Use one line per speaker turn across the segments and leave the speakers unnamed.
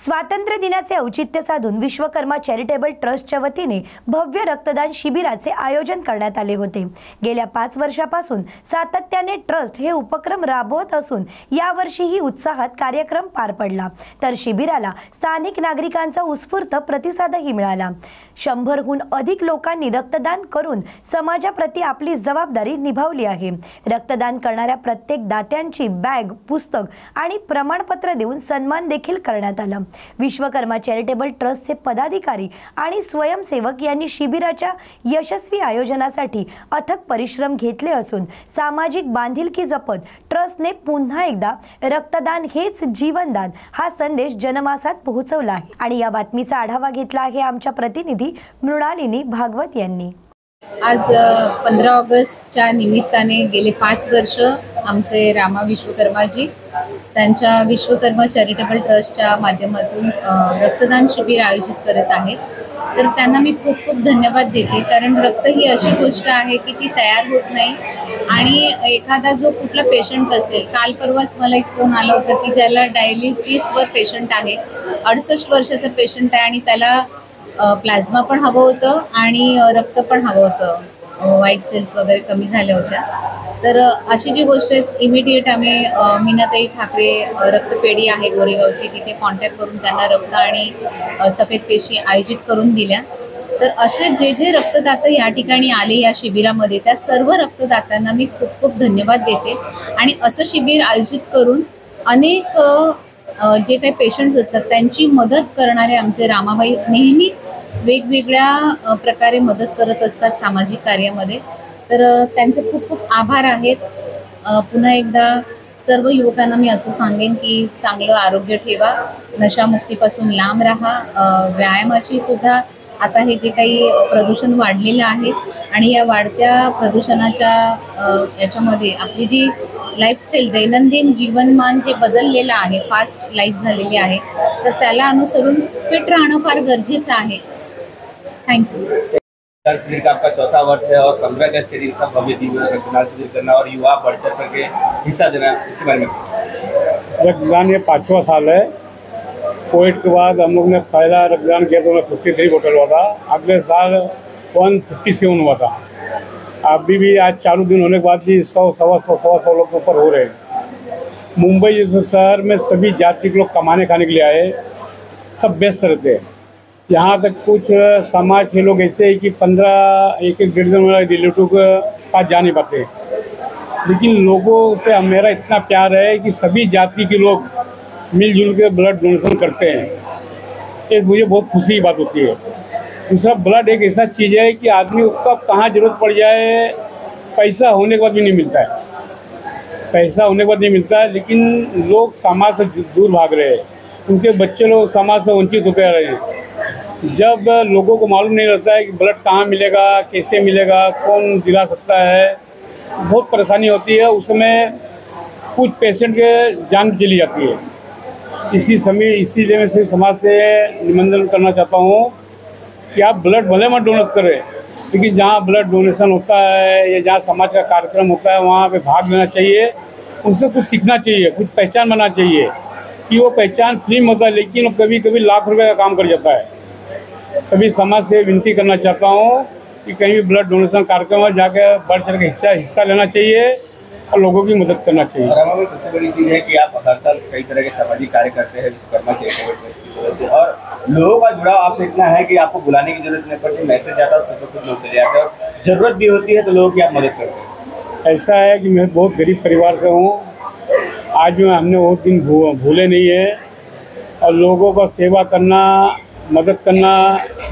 स्वातंत्र्य दिनाचे औचित्य साधून विश्वकर्मा चॅरिटेबल ट्रस्टच्या वतीने भव्य रक्तदान शिबिराचे आयोजन करण्यात आले होते। गेल्या 5 वर्षापासून सातत्याने ट्रस्ट हे उपक्रम राबवत असून यावर्षीही उत्साहात कार्यक्रम पार पडला। तर शिबिराला स्थानिक नागरिकांचा उत्स्फूर्त प्रतिसादही मिळाला। 100हून अधिक लोकांनी रक्तदान करून समाजाप्रती आपली जबाबदारी निभावली आहे। रक्तदान करणाऱ्या प्रत्येक दात्यांची बॅग, पुस्तक आणि प्रमाणपत्र देऊन सन्मान देखील करण्यात आला। विश्वकर्मा चॅरिटेबल ट्रस्टचे पदाधिकारी आणि स्वयंसेवक यांनी शिबिराच्या यशस्वी आयोजनासाठी अथक परिश्रम घेतले असून सामाजिक बांधिलकी जपत ट्रस्टने पुन्हा एकदा रक्तदान हेच जीवनदान हा संदेश जनमानसात पोहोचवला आहे। आणि या बातमीचा आढावा घेतला आहे आमच्या प्रतिनिधी मृणालिनी भागवत यांनी।
आज 15 ऑगस्टच्या निमित्ताने गेले 5 वर्ष आमचे रामा विश्वकर्माजी त्यांच्या विश्वकर्मा चॅरिटेबल ट्रस्टच्या माध्यमातून रक्तदान शिबिर आयोजित करत आहेत। तर त्यांना मी खूप खूप धन्यवाद देते, कारण रक्त ही अशी गोष्ट आहे की ती तयार होत नाही आणि एखादा जो कुठला पेशंट असेल, काल परवाच मला एक फोन आला होता की ज्याला डायलिसिसवर पेशंट आहे, 68 वर्षाचा पेशंट आहे आणि त्याला प्लाझ्मा पण हवं होतं आणि रक्त पण हवं होतं, व्हाईट सेल्स वगैरे कमी झाल्या होत्या। तर अशी जी गोष्ट आहे इमिडिएट आम्ही मीनाताई ठाकरे रक्तपेढी आहे गोरेगावची, तिथे कॉन्टॅक्ट करून त्यांना रक्त आणि सफेद पेशी आयोजित करून दिल्या। तर असे जे जे रक्तदाता या ठिकाणी आले या शिबिरामध्ये, त्या सर्व रक्तदात्यांना मी खूप खूप धन्यवाद देते। आणि असं शिबिर आयोजित करून अनेक जे काही पेशंट्स असतात त्यांची मदत करणारे आमचे रामाबाई नेहमी वेगवेगळ्या प्रकारे मदत करत असतात सामाजिक कार्यामध्ये। तर त्यांचे खूप खूप आभार आहेत। पुन्हा एकदा सर्व युवकांना मी असं सांगेन की चांगलं आरोग्य ठेवा, नशामुक्तीपासून लांब राहा, व्यायामाची सुद्धा आता हे जे काही प्रदूषण वाढलेलं आहे आणि या वाढत्या प्रदूषणाच्या याच्यामध्ये आपली जी लाईफस्टाईल, दैनंदिन जीवनमान जे बदललेलं आहे, फास्ट लाईफ झालेली आहे, तर त्याला अनुसरून फिट राहणं फार गरजेचं आहे। थँक्यू।
शिविर का आपका 4था वर्ष है और 15 अगस्त के दिन का भव्य दिव्य रक्तदान शिविर करना और युवा बढ़ चढ़ करके हिस्सा देना, इसके बारे में
रक्तदान ये 5वां साल है। कोविड के बाद हम लोग ने पहला रक्तदान किया तो 53 बोतल हुआ था, अगले साल 157 हुआ था। अभी भी आज चालू दिन होने के बाद भी 100, 100 लोग ऊपर हो रहे हैं। मुंबई जैसे शहर में सभी जाति के लोग कमाने खाने के लिए आए, सब व्यस्त रहते हैं। यहाँ तक कुछ समाज के लोग ऐसे हैं कि 15 एक डेढ़ दिन वाला रिलेटिव के पास जा नहीं पाते, लेकिन लोगों से मेरा इतना प्यार है कि सभी जाति के लोग मिलजुल के ब्लड डोनेशन करते हैं। एक मुझे बहुत खुशी की बात होती है। दूसरा, ब्लड एक ऐसा चीज़ है कि आदमी को कब कहाँ जरूरत पड़ जाए, पैसा होने के बाद भी नहीं मिलता है, पैसा होने के बाद नहीं मिलता है, लेकिन लोग समाज से दूर भाग रहे हैं, उनके बच्चे लोग समाज से वंचित होते रहे हैं। जब लोगों को मालूम नहीं रहता है कि ब्लड कहाँ मिलेगा, कैसे मिलेगा, कौन दिला सकता है, बहुत परेशानी होती है। उस समय कुछ पेशेंट के जान चली जाती है। इसीलिए मैं सिर्फ समाज से निवेदन करना चाहता हूँ कि आप ब्लड भले मत डोनेट करें, लेकिन जहाँ ब्लड डोनेशन होता है या जहाँ समाज का कार्यक्रम होता है वहाँ पे भाग लेना चाहिए, उनसे कुछ सीखना चाहिए, कुछ पहचान बनाना चाहिए कि वो पहचान फ्री में होता है, लेकिन कभी कभी लाख रुपए का काम कर जाता है। सभी समाज से विनती करना चाहता हूँ कि कहीं भी ब्लड डोनेशन कार्यक्रम में जाकर बढ़ चढ़ के हिस्सा लेना चाहिए और लोगों की मदद करना चाहिए।
में सबसे बड़ी चीज़ है कि आप हर साल कई तरह के सामाजिक कार्य करते हैं विश्वकर्मा चैरिटेबल ट्रस्ट की तरफ से, और लोगों का जुड़ाव आपसे इतना है कि आपको बुलाने की जरूरत नहीं पड़ती, मैसेज आता है तो कुछ लोग चले जाते हैं, और जरूरत भी होती है तो लोगों की आप मदद करते हैं।
ऐसा है कि मैं बहुत गरीब परिवार से हूँ, आज भी हमने वो दिन भूले नहीं है, और लोगों का सेवा करना, मदद करना,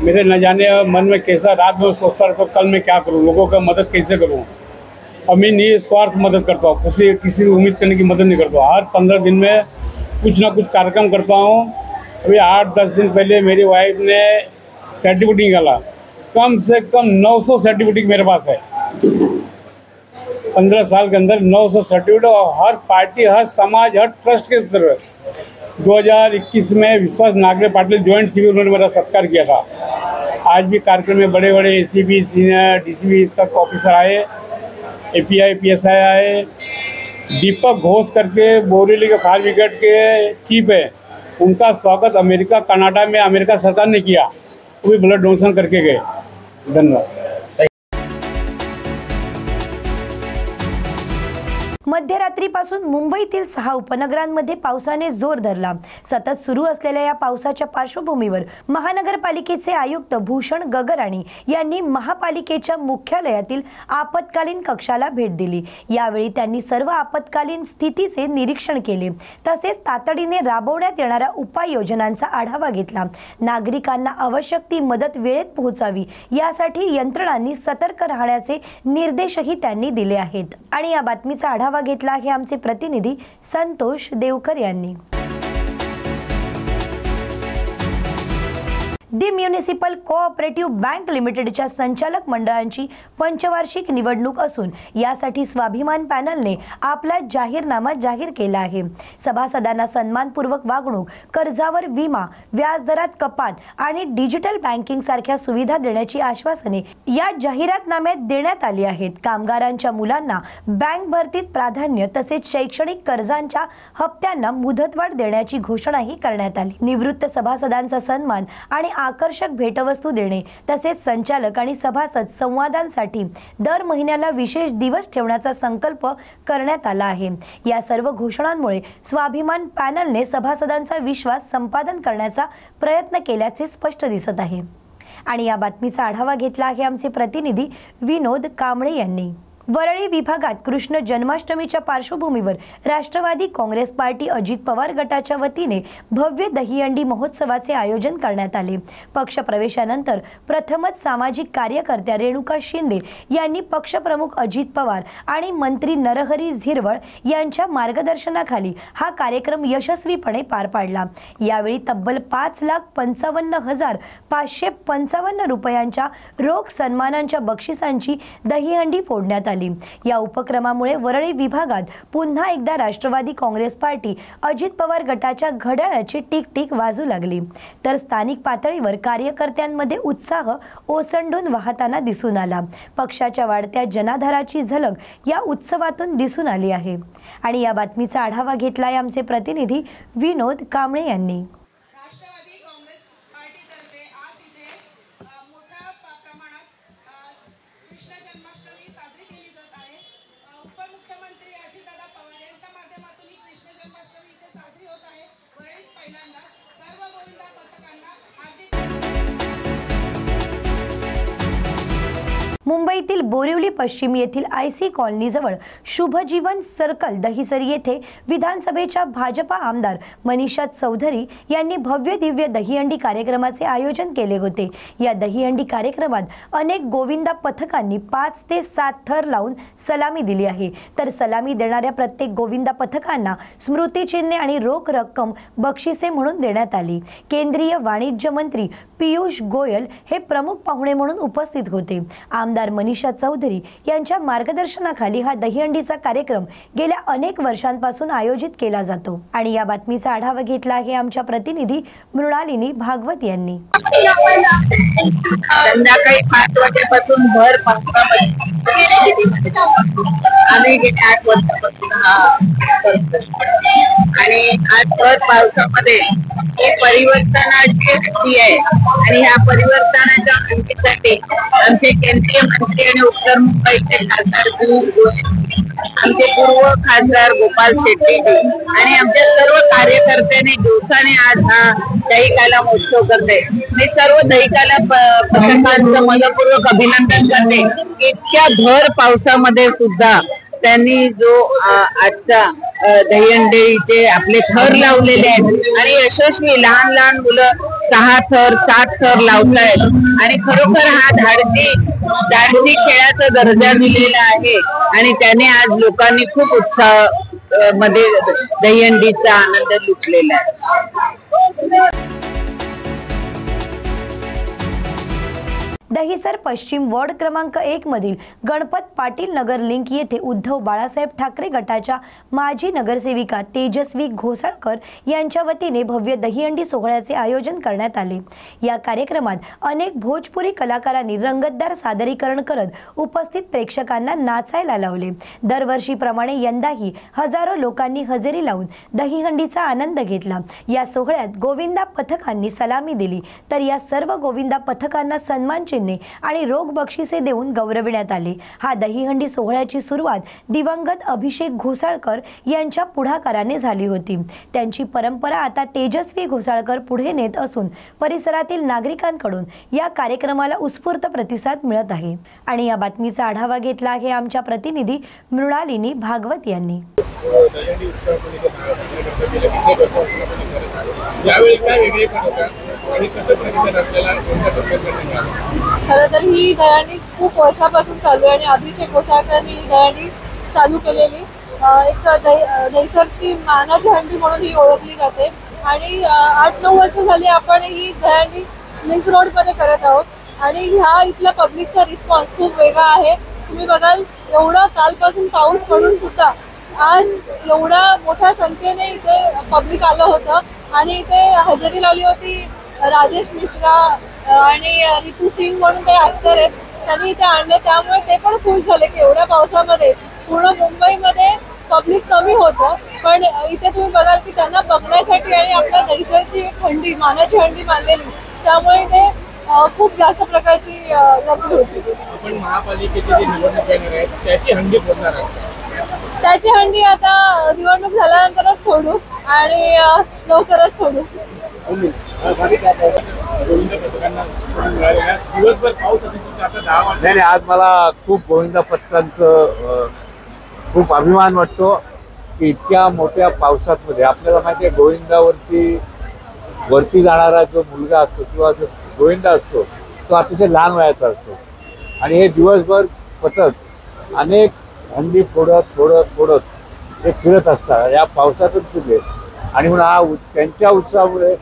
मेरे न जाने मन में कैसा रात में सोचता रहता कल मैं क्या करूं, लोगों का मदद कैसे करूं। और मैं निस्वार्थ मदद करता हूं, किसी से उम्मीद करने की मदद नहीं करता हूं। हर 15 दिन में कुछ ना कुछ कार्यक्रम करता हूं। अभी 8-10 दिन पहले मेरी वाइफ ने सर्टिफिकेट निकाला, कम से कम 900 सर्टिफिकेट मेरे पास है। 15 साल के अंदर 900 सर्टिफिकेट, और हर पार्टी, हर समाज, हर ट्रस्ट के तरफ। 2021 में विश्वास नागरे पाटिल जॉइंट शिविर उन्होंने मेरा सत्कार किया था। आज भी कार्यक्रम में बड़े बड़े एसीपी, सीनियर डीसीपी तक ऑफिसर आए, एपीआई पीएसआई आए, दीपक घोष करके बोरेली के फायर ब्रिगेड के चीफ है, उनका स्वागत अमेरिका कनाडा में अमेरिका सरकार ने किया, वो भी ब्लड डोनेशन करके गए। धन्यवाद।
मध्यरात्रीपासून मुंबईतील 6 उपनगरांमध्ये पावसाने जोर धरला। सतत सुरू असलेल्या या पावसाच्या पार्श्वभूमीवर महानगरपालिकेचे आयुक्त भूषण गगराणी यांनी महापालिकेच्या मुख्यालयातील आपत्कालीन कक्षाला भेट दिली। यावेळी त्यांनी सर्व आपत्कालीन स्थितीचे निरीक्षण केले, तसेच तातडीने राबवण्यात येणाऱ्या उपाययोजनांचा आढावा घेतला। नागरिकांना आवश्यक ती मदत वेळेत पोहोचावी यासाठी यंत्रणांनी सतर्क राहण्याचे निर्देशही त्यांनी दिले आहेत। आणि या बातमीचा आढावा घेतला आहे आमचे प्रतिनिधी संतोष देवकर यांनी। दी म्युनिसिपल कोऑपरेटिव्ह बँक लिमिटेडच्या संचालक मंडळांची पंचवार्षिक निवडणूक असून यासाठी स्वाभिमान पॅनलने आपला जाहीरनामा जाहीर केला आहे। सभासदांना सन्मानपूर्वक वागणूक, कर्जावर विमा, व्याजदरात कपात आणि डिजिटल बँकिंग सारख्या सुविधा देण्याची आश्वासने या जाहिरातनाम्यात देण्यात आली आहेत। कामगारांच्या मुलांना बँक भरतीत प्राधान्य तसेच शैक्षणिक कर्जांच्या हप्त्यांना मुदतवाढ देण्याची घोषणाही करण्यात आली। निवृत्त सभासदांचा सन्मान आणि आकर्षक भेटवस्तू देणे तसेच संचालक आणि सभासद संवादांसाठी दर महिन्याला विशेष दिवस ठेवण्याचा संकल्प करण्यात आला आहे। या सर्व घोषणांमुळे स्वाभिमान पॅनलने सभासदांचा विश्वास संपादन करण्याचा प्रयत्न केल्याचे स्पष्ट दिसत आहे। आणि या बातमीचा आढावा घेतला आहे आमचे प्रतिनिधी विनोद कांबळे यांनी। वरळी विभागात कृष्ण जन्माष्टमीच्या पार्श्वभूमीवर राष्ट्रवादी काँग्रेस पार्टी अजित पवार गटाच्या वतीने भव्य दहीहंडी महोत्सवाचे आयोजन करण्यात आले। पक्षप्रवेशानंतर प्रथमच सामाजिक कार्यकर्त्या रेणुका शिंदे यांनी पक्षप्रमुख अजित पवार आणि मंत्री नरहरी झिरवळ यांच्या मार्गदर्शनाखाली हा कार्यक्रम यशस्वीपणे पार पाडला। यावेळी तब्बल 5,55,555 रुपयांच्या रोख सन्मानांच्या बक्षिसांची दहीहंडी फोडण्यात आली। या उपक्रमामुळे वरळी विभागात पुन्हा एकदा राष्ट्रवादी काँग्रेस पार्टी अजित पवार गटाच्या घड्याळाची टिक-टिक वाजू लागली, तर स्थानिक पातळीवर कार्यकर्त्यांमध्ये उत्साह ओसंडून वाहताना दिसून आला। पक्षाच्या वाढत्या जनाधाराची झलक या उत्सवातून दिसून आली आहे। आणि या बातमीचा आढावा घेतलाय आमचे प्रतिनिधी विनोद कांबळे यांनी। मुंबईतील बोरिवली पश्चिम येथील आयसी कॉलनी जवळ शुभजीवन सर्कल दहिसरी येथे विधानसभेच्या भाजपा आमदार मनीषा चौधरी यांनी भव्य दिव्य दहीहंडी कार्यक्रमाचे आयोजन केले होते। या दहीहंडी कार्यक्रमात अनेक गोविंदा पथकांनी 5 ते 7 थर लावून सलामी दिली आहे, तर सलामी देणाऱ्या प्रत्येक गोविंदा पथकांना स्मृतिचिन्हे आणि रोख रक्कम बक्षिसे म्हणून देण्यात आली। केंद्रीय वाणिज्य मंत्री पियुष गोयल हे प्रमुख पाहुणे म्हणून उपस्थित होते। आमदार मनीषा चौधरी यांच्या मार्गदर्शनाखाली हा दहीहंडीचा कार्यक्रम गेल्या अनेक वर्षांपासून आयोजित केला जातो। आणि या बातमीचा आढावा घेतला आहे आमच्या प्रतिनिधी मृणालिनी भागवत यांनी।
संध्याकाळी 5 वाजेपासून भर आम्ही गेल्या 8 वर्षापासून आणि आज भर पावसामध्ये हे परिवर्तनाची स्थिती आहे आणि ह्या परिवर्तनाच्या अंतीसाठी आमचे केंद्रीय मंत्री आणि उत्तर मुंबईचे खासदार पियुष गोयल, आमचे पूर्व खासदार गोपाल शेट्टीजी आणि आमच्या सर्व कार्यकर्त्यांनी दिवसाने आज हा दहीकाला महोत्सव करते। मी सर्व दहीकाला पथकांचं मनपूर्वक अभिनंदन करते। इतक्या भर पावसामध्ये सुद्धा त्यांनी जो आजचा दहीहंडीचे आपले थर लावलेले आहेत आणि यशस्वी लहान लहान मुलं 6 थर 7 थर लावतायत आणि खरोखर हा धाडसी खेळाचा दर्जा दिलेला आहे आणि त्याने आज लोकांनी खूप उत्साह मध्ये दहीहंडीचा आनंद लुटलेला आहे।
दहिसर पश्चिम वॉर्ड क्रमांक 1 मधील गणपत पाटील नगर लिंक येथे उद्धव बाळासाहेब ठाकरे गटाच्या माजी नगरसेविका तेजस्वी घोसाळकर यांच्या वतीने भव्य दहीहंडी सोहळ्याचे आयोजन करण्यात आले। या कार्यक्रमात अनेक भोजपुरी कलाकारांनी रंगतदार सादरीकरण करत उपस्थित प्रेक्षकांना नाचायला लावले। दरवर्षीप्रमाणे यंदाही हजारो लोकांनी हजेरी लावून दहीहंडीचा आनंद घेतला। या सोहळ्यात गोविंदा पथकांनी सलामी दिली, तर या सर्व गोविंदा पथकांना सन्मान चिन्हे आणि रोख बक्षिसे देऊन गौरविण्यात आले। हा दहीहंडी सोहळ्याची सुरुवात दिवंगत अभिषेक घोसाळकर यांच्या पुढाकाराने झाली होती। त्यांची परंपरा आता तेजस्वी घोसाळकर पुढे नेत असून परिसरातील नागरिकांकडून या कार्यक्रमाला उत्स्फूर्त प्रतिसाद मिळत आहे। आणि या बातमीचा आढावा घेतला आहे आमच्या प्रतिनिधी मृणालिनी भागवत यांनी।
खरं तर ही दहीहंडी खूप वर्षापासून चालू आहे आणि अभिषेक घोसाळकरांनी ही दहीहंडी चालू केलेली एक दहिसरची मानाची हंडी म्हणून ही ओळखली जाते। आणि 8-9 वर्ष झाली आपण ही दहीहंडी लिंक रोडमध्ये करत आहोत आणि ह्या इथल्या पब्लिकचा रिस्पॉन्स खूप वेगळा आहे। तुम्ही बघाल एवढं कालपासून पाऊस पडून सुद्धा आज एवढ्या मोठ्या संख्येने इथे पब्लिक आलं होतं आणि इथे हजेरी लावली होती राजेश मिश्रा आणि रितू सिंग म्हणून ते ऍक्टर आहेत, त्यांनी इथे आणले, त्यामुळे ते पण खुश झाले की एवढ्या पावसामध्ये पूर्ण मुंबईमध्ये पब्लिक कमी होतं, पण इथे तुम्ही बघाल की त्यांना बघण्यासाठी आणि आपल्या दहिसरची एक हंडी मानाची हंडी मानलेली, त्यामुळे ते खूप जास्त प्रकारची गर्दी होती।
आपण महापालिकेची जी निवडणूक येणार आहे त्याची हंडी फोडणार आहे,
त्याची हंडी आता निवडणूक झाल्यानंतरच फोडू आणि लवकरच फोडू।
दिवसभर पाऊस आता 10 वाजता
नाही, आज मला खूप गोविंदा पथकांचं खूप अभिमान वाटतो की इतक्या मोठ्या पावसामध्ये आपल्याला माहिती आहे गोविंदावरती जाणारा जो मुलगा असतो किंवा जो गोविंदा असतो तो अतिशय लहान वयाचा असतो आणि हे दिवसभर पथक अनेक हंडी फोडत ते फिरत असतात या पावसातून फिरले आणि म्हणून त्यांच्या उत्साहामुळे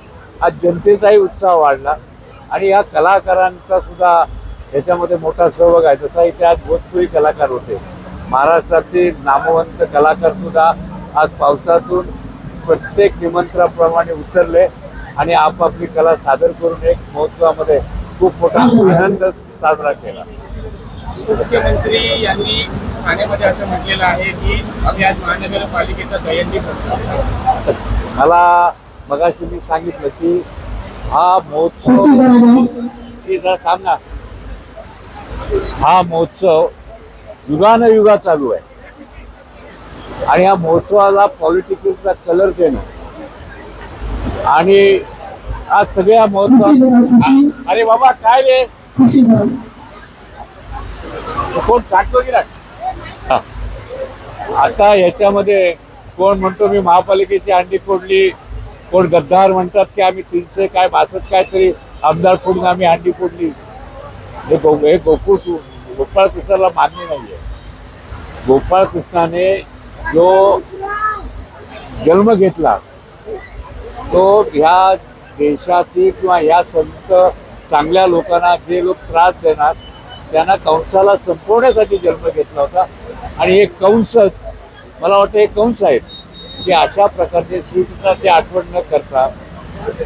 आज जनतेचाही उत्साह वाढला आणि या कलाकारांचा सुद्धा याच्यामध्ये मोठा सहभाग आहे। जसा इथे आज भोजपुरी कलाकार होते, महाराष्ट्रातील नामवंत कलाकार सुद्धा आज पावसातून प्रत्येक निमंत्रणाप्रमाणे उतरले आणि आपापली कला सादर करून एक महोत्सवामध्ये खूप मोठा आनंद साजरा केला।
मुख्यमंत्री यांनी ठाण्यामध्ये असं म्हटलेलं आहे की आम्ही आज महानगरपालिकेचा दहीहंडी फोडतो।
मला मगाशी मी सांगितलं की हा महोत्सव हा महोत्सव युगानुयुगा चालू आहे आणि या महोत्सवाला पॉलिटिकलचा कलर देणं आणि आज सगळ्या महोत्सव अरे बाबा काय रे कोण सांगतो की नाही आता याच्यामध्ये कोण म्हणतो मी महापालिकेची हंडी फोडली, कोण गद्दार म्हणतात की आम्ही 362 काहीतरी आमदार फोडून आम्ही हंडी फोडली। हे गोपाळ कृष्णाला मान्य नाहीये। गोपाळ कृष्णाने जो जन्म घेतला तो ह्या देशातील किंवा ह्या संत चांगल्या लोकांना जे लोक त्रास देणार त्यांना कंसाला संपवण्यासाठी जन्म घेतला होता आणि हे कंसच मला वाटतं हे कंस आहेत की अशा प्रकारचे श्रीकृष्णाची आठवण न करता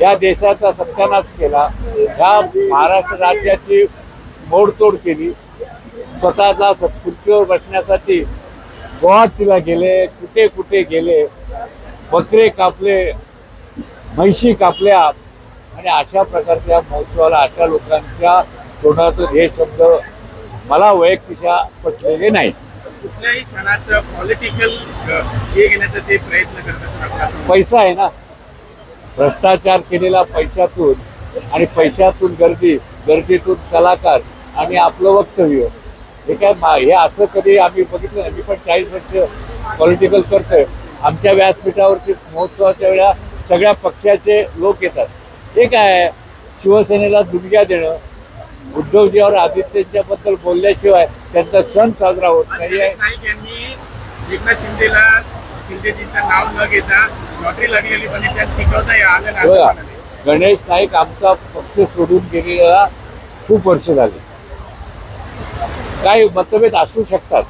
या देशाचा सत्यानाश केला, ह्या महाराष्ट्र राज्याची मोडतोड केली, स्वतःला खुर्चीवर बसण्यासाठी गुवाहाटीला गेले, कुठे कुठे गेले, बकरे कापले, म्हैशी कापल्या आणि अशा प्रकारच्या महोत्सवाला अशा लोकांच्या तोंडातून हे शब्द मला वैयक्तिकरित्या पटलेले नाही।
कुठल्याही सणाचं पॉलिटिकल हे घेण्याचा ते प्रयत्न करतात।
पैसा आहे ना, भ्रष्टाचार केलेला पैशातून आणि पैशातून गर्दीतून कलाकार आणि आपलं वक्तव्य हे काय हे असं कधी आम्ही बघितलं नाही। मी पण 40 वर्ष पॉलिटिकल करतोय। आमच्या व्यासपीठावरती महोत्सवाच्या वेळा सगळ्या पक्षाचे लोक येतात। हे काय शिवसेनेला दुमक्या देणं, उद्धवजीवर आदित्यच्या बद्दल बोलल्याशिवाय त्यांचा सण साजरा होत नाही।
एकनाथ शिंदेजींचं नाव न घेता लॉटरी लागलेली पण त्यात टिकवता आलं.
गणेश नाईक आमचा पक्ष सोडून गेलेला खूप वर्ष झाले काही मतभेद असू शकतात,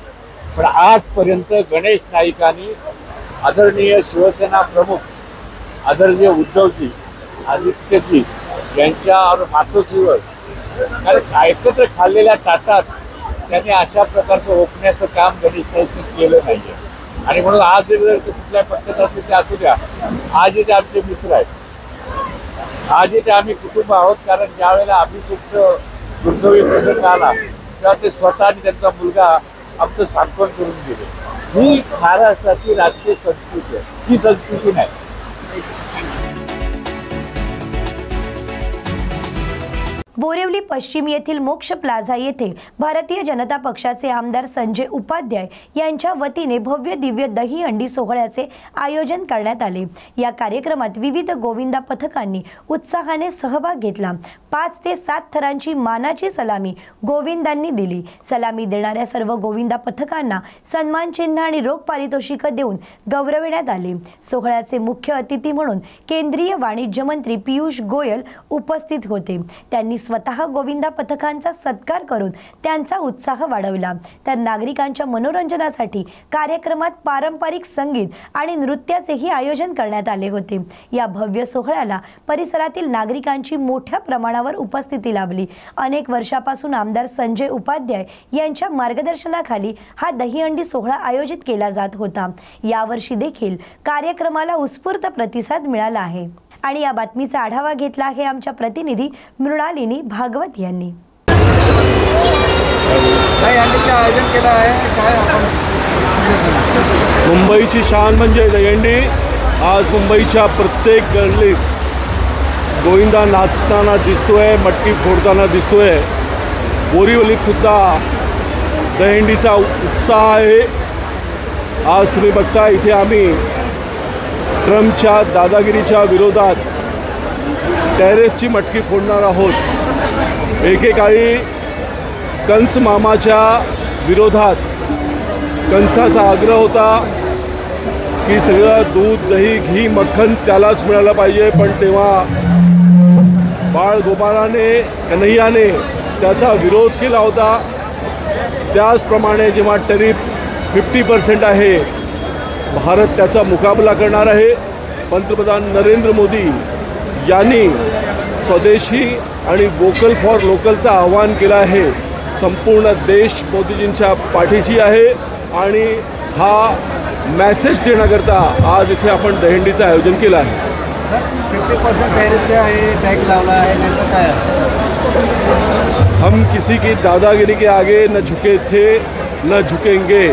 पण आजपर्यंत गणेश नाईकांनी आदरणीय शिवसेना प्रमुख आदरणीय उद्धवजी, आदित्यजी यांच्या मातोश्रीवर एकत्र खाल्लेल्या ताटात त्यांनी अशा प्रकारचं ओकण्याचं काम गणेश नाईकने केलं नाहीये. आणि म्हणून आज जर कुठल्या पक्षात असतील ते असू द्या, आज इथे आमचे मित्र आहेत, आज इथे आम्ही कुटुंब आहोत. कारण ज्या वेळेला अभिषेक दुर्दैवी प्रसंग आला तेव्हा ते स्वतः आणि त्यांचा मुलगा आमचं सांत्वन करून गेले. ही महाराष्ट्राची राजकीय संस्कृती आहे, ही संस्कृती नाही.
बोरिवली पश्चिम येथील मोक्ष प्लाझा येथे भारतीय जनता पक्षाचे आमदार संजय उपाध्याय यांच्या वतीने भव्य दिव्य दहीहंडी सोहळ्याचे आयोजन करण्यात आले. या कार्यक्रमात विविध गोविंदा पथकांनी उत्साहाने सहभाग घेतला. 5 ते 7 थरांची मानाची सलामी गोविंदांनी दिली. सलामी देणाऱ्या सर्व गोविंदा पथकांना सन्मान चिन्ह आणि रोख पारितोषिक देऊन गौरविण्यात आले. सोहळ्याचे मुख्य अतिथी म्हणून केंद्रीय वाणिज्य मंत्री पियुष गोयल उपस्थित होते. त्यांनी स्वतः गोविंदा पथकांचा सत्कार करून त्यांचा उत्साह वाढवला. तर नागरिकांच्या मनोरंजनासाठी कार्यक्रमात पारंपरिक संगीत आणि नृत्याचेही आयोजन करण्यात आले होते. या भव्य सोहळ्याला परिसरातील नागरिकांची मोठ्या प्रमाणावर उपस्थिती लाभली. अनेक वर्षापासून आमदार संजय उपाध्याय यांच्या मार्गदर्शनाखाली हा दहीहंडी सोहळा आयोजित केला जात होता. यावर्षी देखील कार्यक्रमाला उत्स्फूर्त प्रतिसाद मिळाला आहे. आणि या बातमीचा आढावा घेतला आहे आमच्या प्रतिनिधी मृणालिनी भागवत यांनी.
आयोजन केलं आहे काय आपण?
मुंबईची शान म्हणजे दहीहंडी. आज मुंबईच्या प्रत्येक गल्लीत गोविंदा नाचताना दिसतोय, मटकी फोडताना दिसतोय. बोरिवलीत सुद्धा दहीहंडीचा उत्साह आहे. आज तुम्ही बघता इथे आम्ही ट्रम्पच्या दादागिरीच्या विरोधात टेरेसची मटकी फोडणार आहोत. एकेकाळी कंस मामाच्या विरोधात कंसाचा आग्रह होता की सगळं दूध, दही, घी, मक्खन त्यालाच मिळालं पाहिजे, पण तेव्हा बाळ गोपाळाने, कन्हैयाने त्याचा विरोध केला होता. त्याचप्रमाणे जेव्हा टॅरिफ 50% आहे, भारत त्याचा मुकाबला करणार आहे. पंतप्रधान नरेंद्र मोदी यांनी स्वदेशी आणि वोकल फॉर लोकलचं आवाहन केलं आहे. संपूर्ण देश मोदीजींच्या पाठीशी आहे आणि हा मेसेज देण्याकरता आज इथे आपण दहीहंडीचं आयोजन केलं आहे.
50% टॅरिफ जे आहे, टॅक्स लावला आहे, नेमकं काय?
हम किसी की दादागिरी के आगे न झुके थे न झुकेंगे.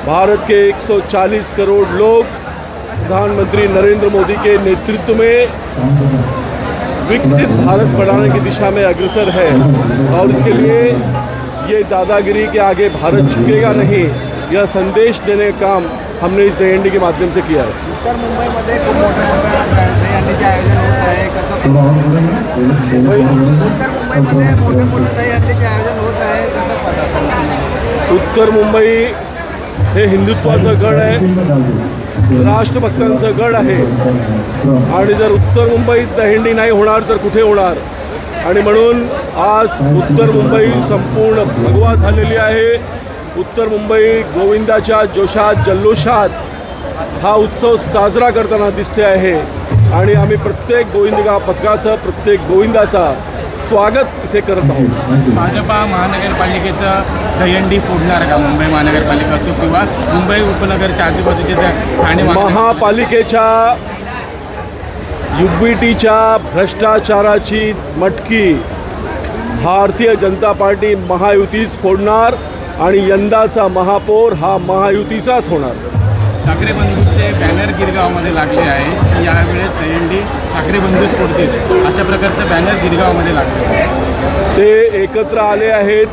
भारत के 140 करोड़ लोग प्रधानमंत्री नरेंद्र मोदी के नेतृत्व में विकसित भारत बनाने की दिशा में अग्रसर है और इसके लिए ये दादागिरी के आगे भारत झुकेगा नहीं, यह संदेश देने का काम हमने इस दहीहंडी के माध्यम से किया है.
उत्तर मुंबईमध्ये खूप मोठ्या दहीहंडीचे आयोजन होत आहे. कसं उत्तर मुंबईमध्ये मोठे दहीहंडीचे आयोजन होत आहे, कसं पडतं?
उत्तर मुंबई हे हिंदुत्वाचं गड आहे, राष्ट्रभक्तांचं गड आहे. आणि जर उत्तर मुंबईत दहीहंडी नाही होणार तर कुठे होणार? आणि म्हणून आज उत्तर मुंबई संपूर्ण भगवा झालेली आहे. उत्तर मुंबई गोविंदाच्या जोशात, जल्लोषात हा उत्सव साजरा करताना दिसते आहे. आणि आम्ही प्रत्येक गोविंदा पथकाचं, प्रत्येक गोविंदाचा स्वागत इथे करत आहोत.
भाजपा महानगरपालिकेचं दहीहंडी फोडणार का? मुंबई महानगरपालिका असो किंवा मुंबई उपनगरच्या आजूबाजूचे ठाणे
महापालिकेच्या युबीटीच्या भ्रष्टाचाराची मटकी भारतीय जनता पार्टी महायुतीच फोडणार आणि यंदाचा महापौर हा महायुतीचाच होणार.
ठाकरे बंधूंचे बॅनर गिरगावमध्ये लागले आहे की यावेळेस दहीहंडी ठाकरे बंधूच फोडतील, अशा प्रकारचं बॅनर गिरगावमध्ये लागले.
ते एकत्र आले आहेत,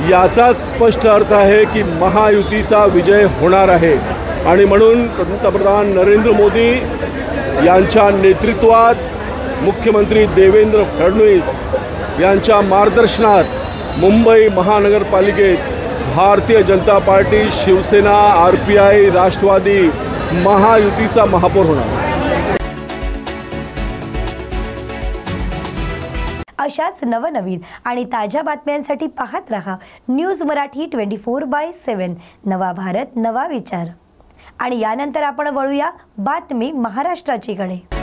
याचा स्पष्ट अर्थ आहे की महायुतीचा विजय होणार आहे. आणि म्हणून पंतप्रधान नरेंद्र मोदी यांच्या नेतृत्वात मुख्यमंत्री देवेंद्र फडणवीस यांच्या मार्गदर्शनात मुंबई महानगरपालिकेत भारतीय जनता पार्टी, शिवसेना, RPI, राष्ट्रवादी महायुतीचा महापौर होणार.
अशा अशाच नवनवीन आणि ताज्या बातम्यांसाठी पाहत रहा न्यूज मराठी 24/7. नवा भारत नवा विचार. आणि यानंतर आपण वळूया बातमी महाराष्ट्राची कडे.